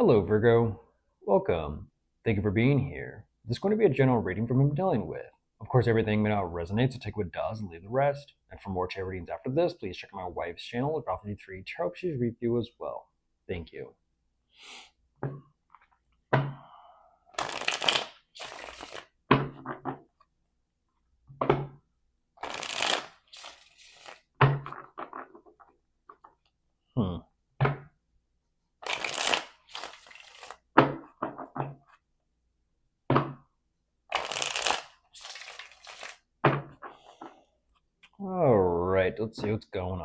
Hello, Virgo. Welcome. Thank you for being here. This is going to be a general reading from who I'm dealing with. Of course, everything may not resonate, so take what does and leave the rest. And for more tarot readings after this, please check out my wife's channel at Prophecy3 Tarot. She's review as well. Thank you. Hmm. All right, let's see what's going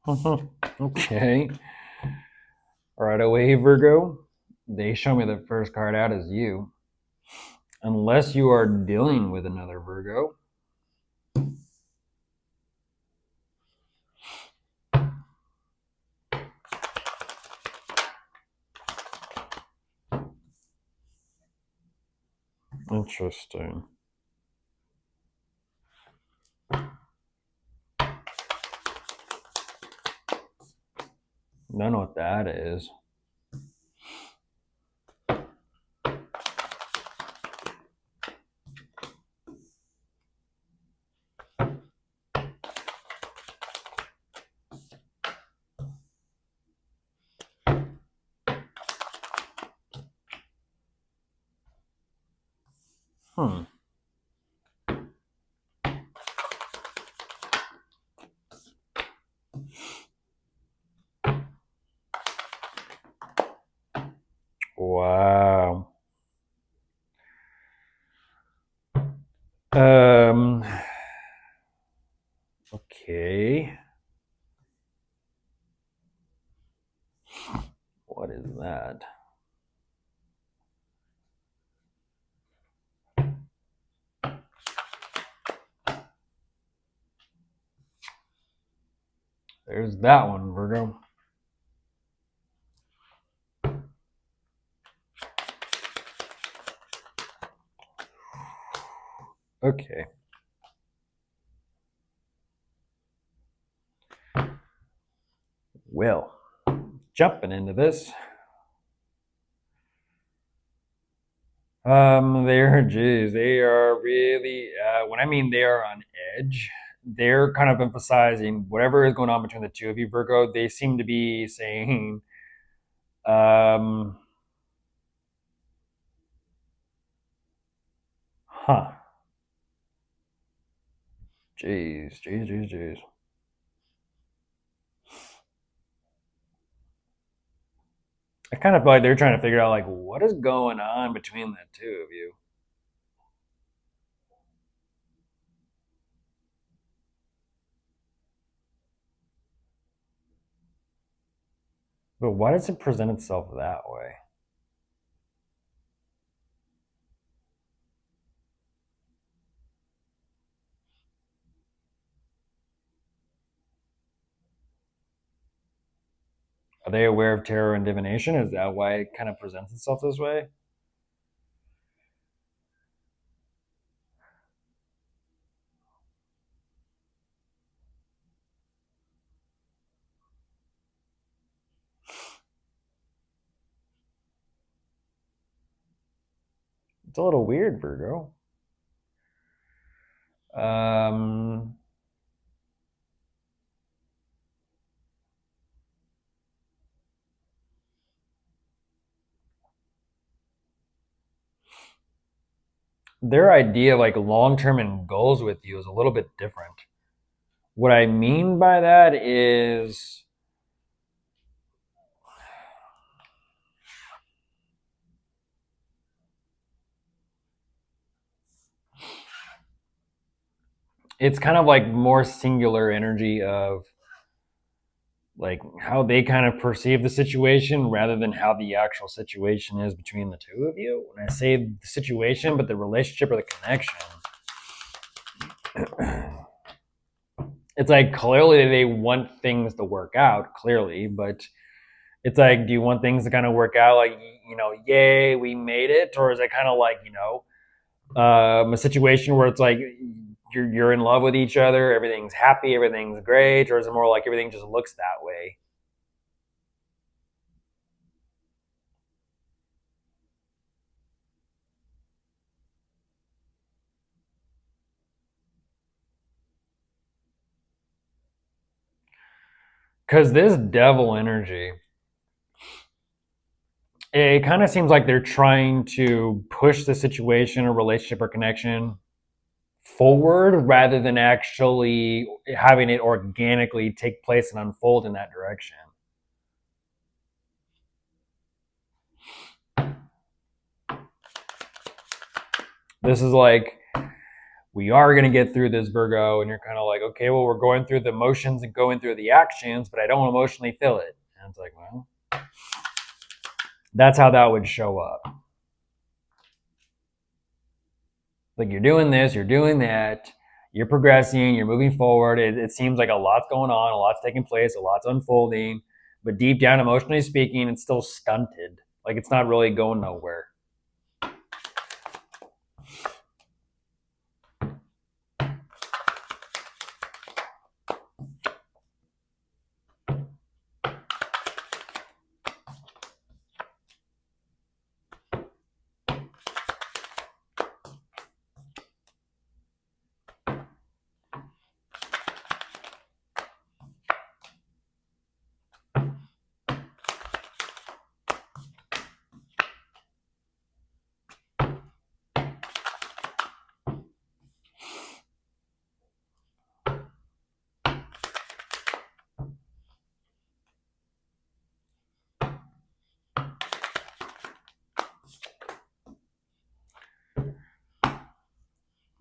on. Okay. Right away, Virgo. They show me the first card out as you. Unless you are dealing with another Virgo. Interesting. Don't know what that is. Hmm. Wow. Okay. What is that? There's that one, Virgo. Okay. Well, jumping into this. They are really, when I mean they are on edge, they're kind of emphasizing whatever is going on between the two of you, Virgo. They seem to be saying, um, huh. Jeez. I kind of feel like they're trying to figure out, like, what is going on between the two of you. But why does it present itself that way? Are they aware of tarot and divination? Is that why it kind of presents itself this way? It's a little weird, Virgo. Um, their idea of like long term and goals with you is a little bit different. What I mean by that is it's kind of like more singular energy of like how they kind of perceive the situation rather than how the actual situation is between the two of you. When I say the situation, but the relationship or the connection, it's like clearly they want things to work out, clearly, but it's like, do you want things to kind of work out like, yay, we made it? Or is it kind of like, a situation where it's like you're in love with each other, everything's happy, everything's great, or is it more like everything just looks that way? Because this devil energy, it kind of seems like they're trying to push the situation or relationship or connection forward rather than actually having it organically take place and unfold in that direction. This is like, we are going to get through this, Virgo. And you're kind of like, okay, well, we're going through the motions and going through the actions, but I don't emotionally feel it. And it's like, well, that's how that would show up. Like, you're doing this, you're doing that, you're progressing, you're moving forward. It seems like a lot's going on, a lot's taking place, a lot's unfolding. But deep down, emotionally speaking, it's still stunted. Like, it's not really going nowhere.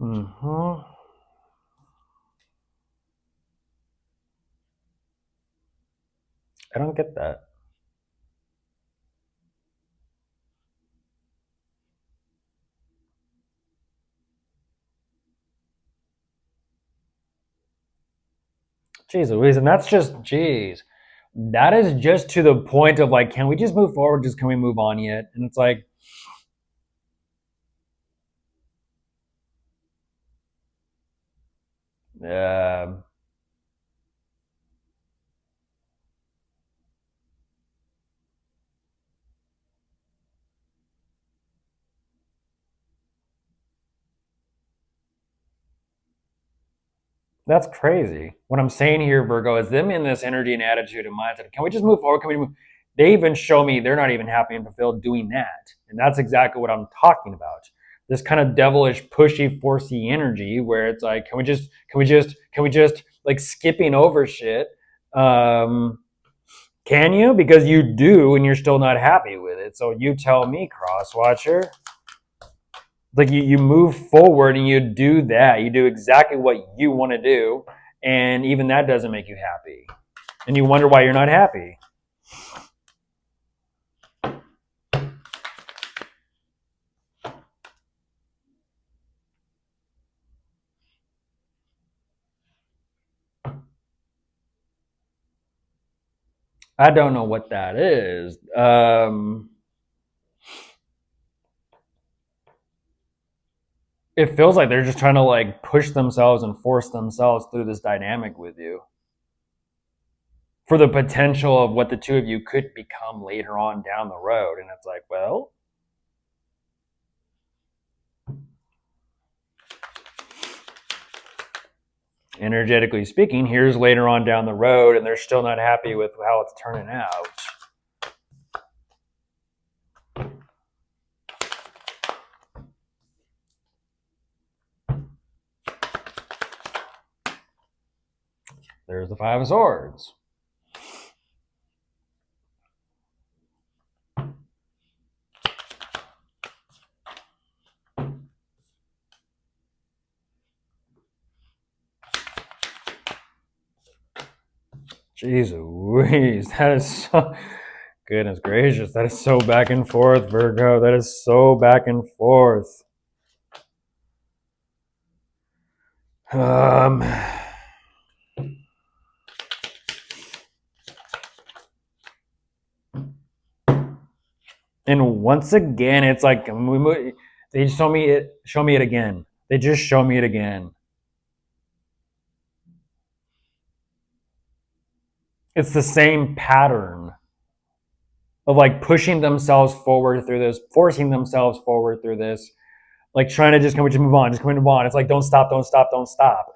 Mm-hmm. I don't get that. Jeez Louise, and that's just, jeez. That is just to the point of like, can we just move forward? Just can we move on yet? And it's like, uh, that's crazy. What I'm saying here, Virgo, is them in this energy and attitude and mindset. Can we just move forward? Can we move? They even show me they're not even happy and fulfilled doing that. And that's exactly what I'm talking about. This kind of devilish, pushy, forcey energy where it's like, can we just like skipping over shit? Can you? Because you do, and you're still not happy with it. So you tell me, Crosswatcher. Like you move forward and you do that. You do exactly what you want to do, and even that doesn't make you happy. And you wonder why you're not happy. I don't know what that is. It feels like they're just trying to like push themselves and force themselves through this dynamic with you for the potential of what the two of you could become later on down the road. And it's like, well, energetically speaking, here's later on down the road, and they're still not happy with how it's turning out. There's the Five of Swords. Jeez Louise, that is so, goodness gracious, that is so back and forth, Virgo. That is so back and forth. And once again, it's like they show me it again. They just show me it again. It's the same pattern of like pushing themselves forward through this, forcing themselves forward through this, like trying to just come, just move on, just come move on. It's like don't stop, don't stop, don't stop.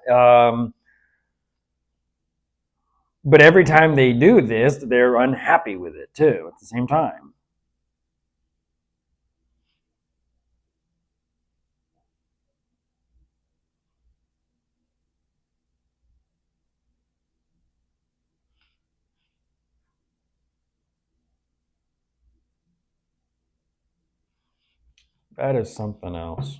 But every time they do this, they're unhappy with it too at the same time. That is something else.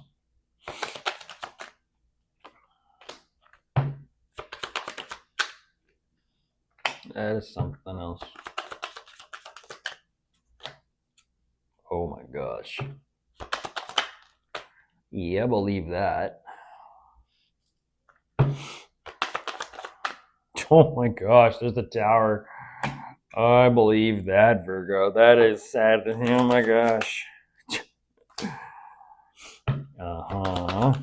That is something else. Oh my gosh. Yeah, I believe that. Oh my gosh, there's the tower. I believe that, Virgo. That is sad. Oh my gosh. Uh-huh.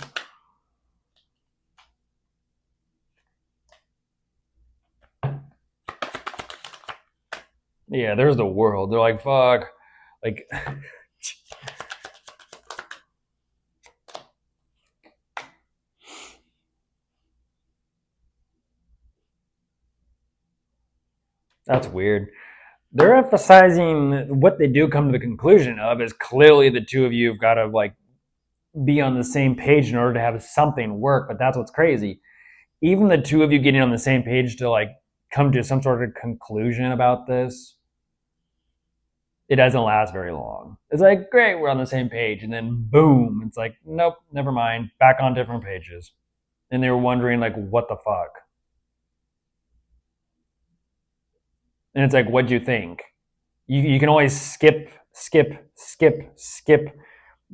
Yeah, there's the world. They're like, fuck. Like, that's weird. They're emphasizing what they do come to the conclusion of is clearly the two of you have got to like be on the same page in order to have something work. But that's what's crazy. Even the two of you getting on the same page to like come to some sort of conclusion about this, it doesn't last very long. It's like, great, we're on the same page. And then boom, it's like, nope, never mind. Back on different pages. And they were wondering, like, what the fuck? And it's like, what'd you think? You can always skip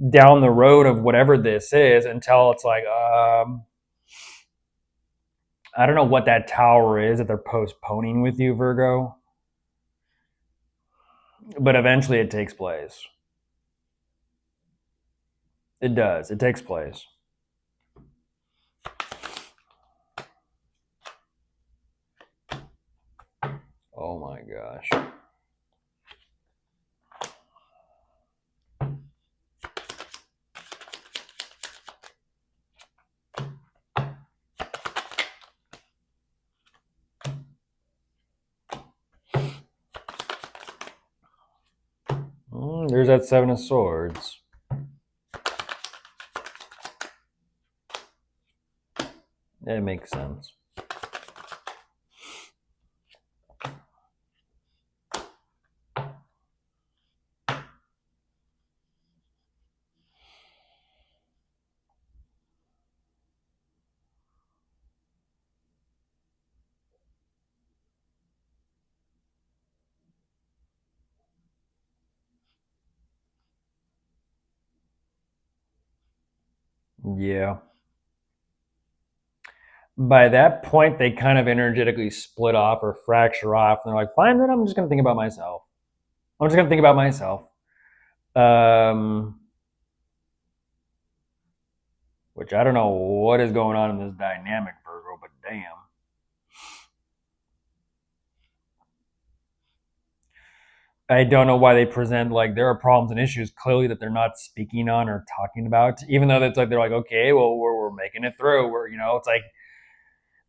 down the road of whatever this is until it's like, I don't know what that tower is that they're postponing with you, Virgo. But eventually it takes place. It does. It takes place. Oh my gosh. There's that Seven of Swords. It makes sense. Yeah. By that point, they kind of energetically split off or fracture off. And they're like, fine, then I'm just going to think about myself. I'm just going to think about myself. Which I don't know what is going on in this dynamic, Virgo, but damn. I don't know why they present like there are problems and issues clearly that they're not speaking on or talking about, even though it's like they're like, okay, well, we're making it through. We're, it's like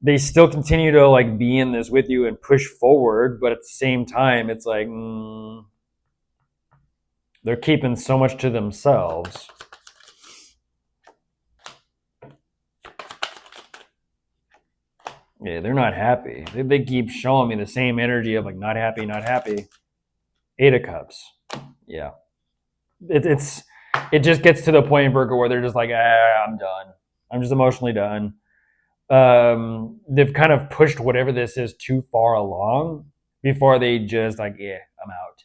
they still continue to like be in this with you and push forward, but at the same time, it's like they're keeping so much to themselves. Yeah, they're not happy. They keep showing me the same energy of like not happy, not happy. Eight of Cups. Yeah. It just gets to the point in Virgo where they're just like, I'm done. I'm just emotionally done. They've kind of pushed whatever this is too far along before they just like, yeah, I'm out.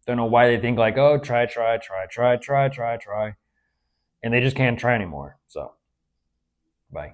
Don't know why they think like, oh, try, and they just can't try anymore. So, bye.